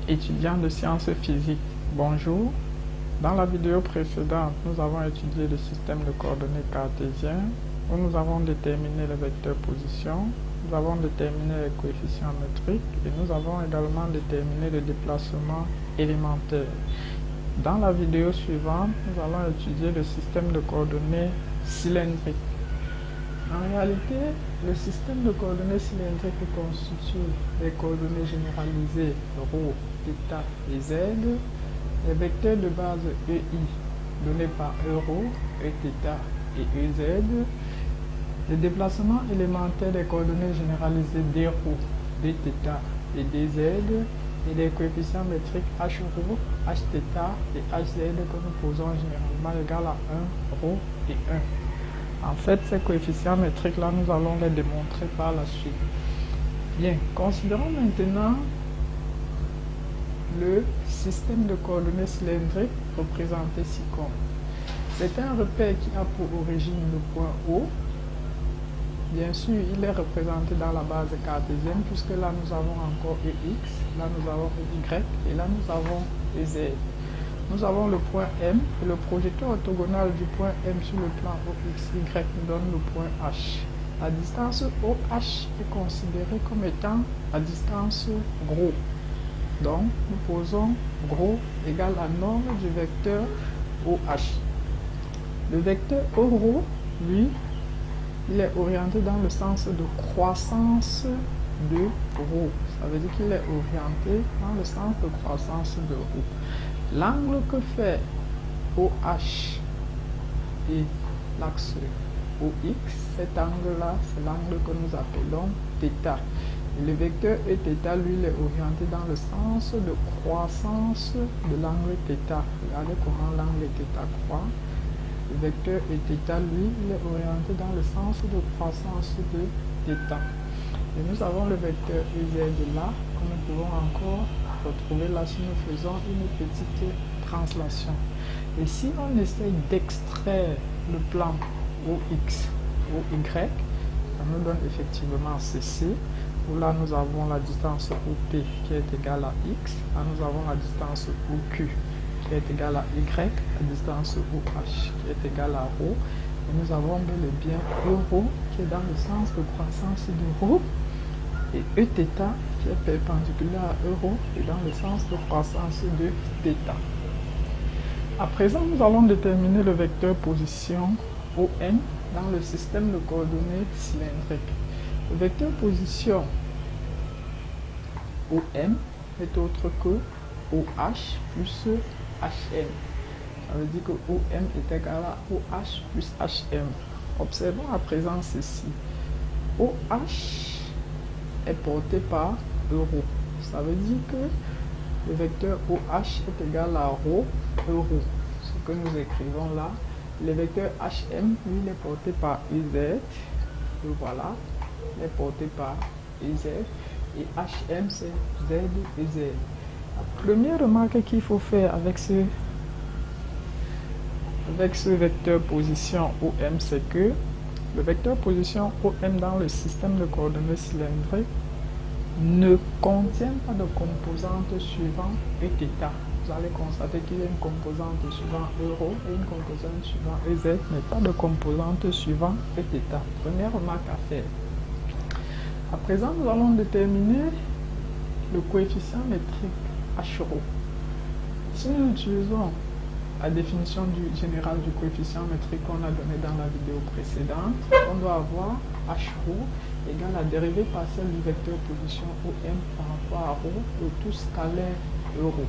Étudiants de sciences physiques, bonjour. Dans la vidéo précédente, nous avons étudié le système de coordonnées cartésien où nous avons déterminé le vecteur position, nous avons déterminé les coefficients métriques et nous avons également déterminé le déplacement élémentaire. Dans la vidéo suivante, nous allons étudier le système de coordonnées cylindriques. En réalité, le système de coordonnées cylindriques constitue les coordonnées généralisées ρ, θ et z, les vecteurs de base EI donnés par euro, Eθ et Ez, les déplacements élémentaires des coordonnées généralisées dρ, dθ et dz, et les coefficients métriques hρ, hθ et hz que nous posons généralement égal à 1, ρ et 1. En fait, ces coefficients métriques-là, nous allons les démontrer par la suite. Bien, considérons maintenant le système de coordonnées cylindriques représenté ci-comme. C'est un repère qui a pour origine le point O. Bien sûr, il est représenté dans la base cartésienne puisque là nous avons encore EX, là nous avons EY et là nous avons EZ. Nous avons le point M et le projecteur orthogonal du point M sur le plan OXY nous donne le point H. La distance OH est considérée comme étant la distance gros. Donc, nous posons gros égale à norme du vecteur OH. Le vecteur euro, lui, il est orienté dans le sens de croissance de ρ. Ça veut dire qu'il est orienté dans le sens de croissance de ρ. L'angle que fait OH et l'axe OX, cet angle-là, c'est l'angle que nous appelons θ. Et le vecteur Eθ, lui, il est orienté dans le sens de croissance de l'angle θ. Regardez comment l'angle θ croît. Le vecteur Eθ, lui, il est orienté dans le sens de croissance de θ. Et nous avons le vecteur Ez là, que nous pouvons encore retrouver là si nous faisons une petite translation. Et si on essaye d'extraire le plan OX, OY, ça nous donne effectivement ceci, où là nous avons la distance OP qui est égale à X, là nous avons la distance OQ qui est égale à Y, la distance OH qui est égale à ρ, et nous avons bel et bien euro qui est dans le sens de croissance de ρ, et Eθ qui est perpendiculaire à euro et dans le sens de croissance de θ. À présent, nous allons déterminer le vecteur position OM dans le système de coordonnées cylindriques. Le vecteur position OM est autre que OH plus HM. Ça veut dire que OM est égal à OH plus HM. Observons à présent ceci. OH est porté par euro. Ça veut dire que le vecteur OH est égal à ρ euro. Ce que nous écrivons là. Le vecteur HM, lui, il est porté par EZ. Et voilà, il est porté par EZ. Et HM, c'est Z et Z. La première remarque qu'il faut faire avec ce vecteur position OM, c'est que le vecteur position OM dans le système de coordonnées cylindriques ne contient pas de composante suivant Eθ. Vous allez constater qu'il y a une composante suivant euro et une composante suivant Ez, mais pas de composante suivant Eθ. Première remarque à faire. À présent, nous allons déterminer le coefficient métrique hρ. Si nous utilisons la définition générale du coefficient métrique qu'on a donné dans la vidéo précédente, on doit avoir hρ égale la dérivée partielle du vecteur position OM par rapport à ρ de tout scalaire euro.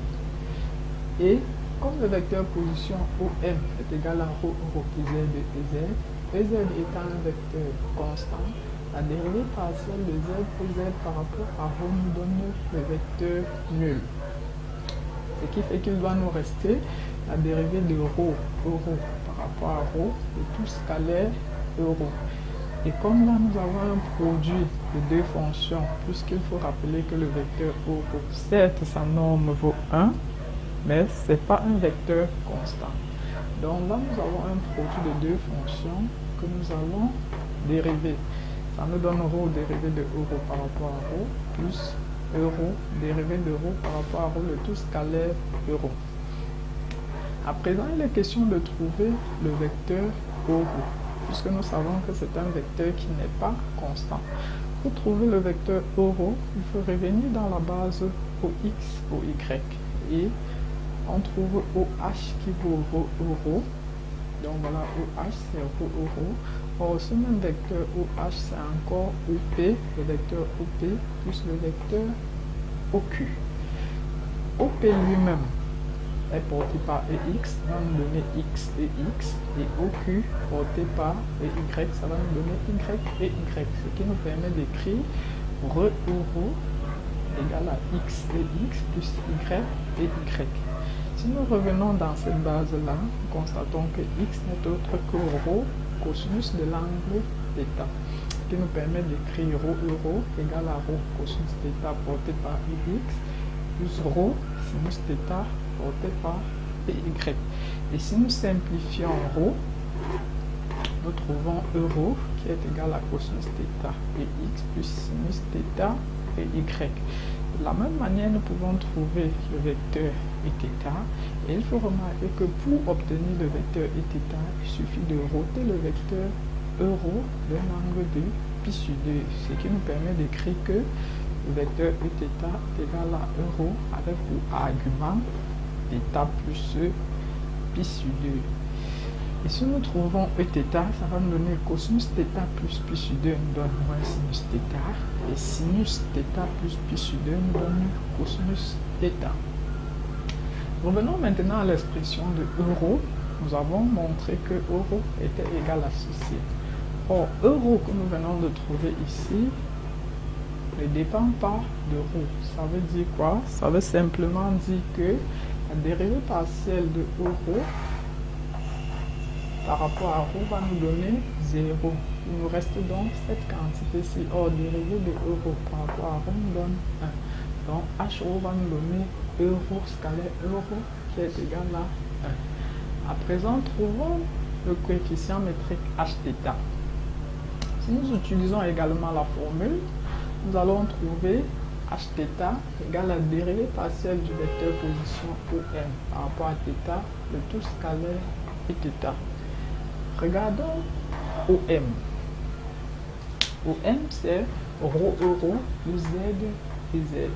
Et comme le vecteur position OM est égal à ρ euro z de Ez, Ez étant un vecteur constant, la dérivée partielle de z et z par rapport à ρ nous donne le vecteur nul. Ce qui fait qu'il doit nous rester la dérivée de ρ euro par rapport à ρ de tout scalaire euro. Et comme là nous avons un produit de deux fonctions, puisqu'il faut rappeler que le vecteur euro, certes sa norme vaut 1, mais ce n'est pas un vecteur constant. Donc là nous avons un produit de deux fonctions que nous allons dériver. Ça nous donne ρ dérivé de euro par rapport à ρ plus euro, dérivé d'euro par rapport à rho, le tout scalaire euro. À présent, il est question de trouver le vecteur euro, puisque nous savons que c'est un vecteur qui n'est pas constant. Pour trouver le vecteur euro, il faut revenir dans la base OX, OY, et on trouve OH qui vaut rho euro. Donc voilà, OH c'est rho euro. Or, ce même vecteur OH c'est encore OP, le vecteur OP plus le vecteur OQ. OP lui-même est porté par EX, ça va nous donner X et X, et OQ porté par EY, ça va nous donner Y et Y, ce qui nous permet d'écrire rho euro égale à X et X plus Y et Y. Si nous revenons dans cette base-là, nous constatons que X n'est autre que rho cosinus de l'angle θ, qui nous permet d'écrire rho euro égale à rho cosinus θ porté par Ix plus rho sinus θ porté par Py. Et si nous simplifions rho, nous trouvons euro qui est égal à cosinus θ et X plus sinus θ et Y. De la même manière, nous pouvons trouver le vecteur Eθ, et il faut remarquer que pour obtenir le vecteur Eθ, il suffit de roter le vecteur euro d'un angle de π sur 2, ce qui nous permet d'écrire que le vecteur Eθ est égal à euro avec pour argument θ plus π sur 2. Et si nous trouvons Eθ, ça va nous donner cosinus θ plus π sur 2 nous donne moins sinus θ, et sinus θ plus π sur 2 nous donne cosinus θ. Revenons maintenant à l'expression de euro. Nous avons montré que euro était égal à ceci. Or, euro que nous venons de trouver ici ne dépend pas de rho. Ça veut dire quoi? Ça veut simplement dire que la dérivée partielle de euro par rapport à rho va nous donner 0. Il nous reste donc cette quantité-ci. Or, dérivée de euro par rapport à rho nous donne 1. Donc, HO va nous donner euro scalaire euro qui est égal à 1. À présent, trouvons le coefficient métrique Hθ. Si nous utilisons également la formule, nous allons trouver Hθ égale à la dérivée partielle du vecteur position OM par rapport à θ, le tout scalaire Eθ. Regardons OM. OM c'est rho euro plus Z et Z.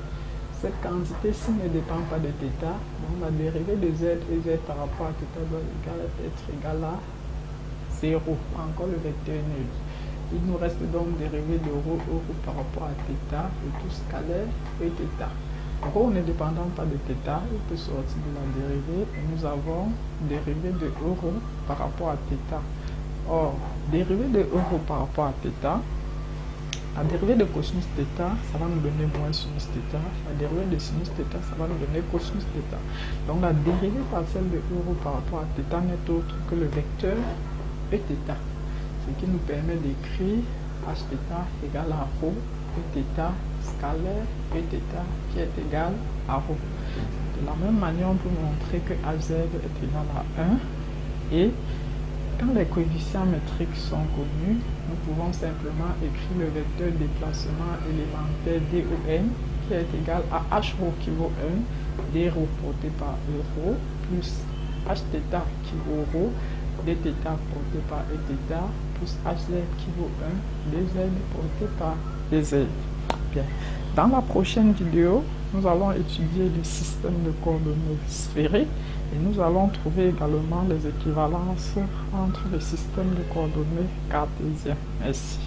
Cette quantité-ci ne dépend pas de θ, donc la dérivée de Z et Z par rapport à θ doit être égale à 0, encore le vecteur nul. Il nous reste donc dérivée de rho euro par rapport à θ, le tout scalaire et θ. Rho ne dépendant pas de θ, il peut sortir de la dérivée et nous avons dérivée de euro par rapport à θ. Or, dérivée de euro par rapport à θ, la dérivée de cosinus θ, ça va nous donner moins sinus θ. La dérivée de sinus θ, ça va nous donner cosinus θ. Donc la dérivée partielle de euro par rapport à θ n'est autre que le vecteur Eθ, ce qui nous permet d'écrire Hθ égale à rho Eθ scalaire Eθ qui est égal à rho. De la même manière, on peut montrer que AZ est égal à 1 et quand les coefficients métriques sont connus, nous pouvons simplement écrire le vecteur déplacement élémentaire DON qui est égal à HRho qui vaut 1, dρ porté par euro, plus Hθ qui vaut rho, dθ porté par Eθ, plus Hz qui vaut 1, dz porté par dz. Bien. Dans la prochaine vidéo, nous allons étudier le système de coordonnées sphériques et nous allons trouver également les équivalences entre les systèmes de coordonnées cartésiens. Merci.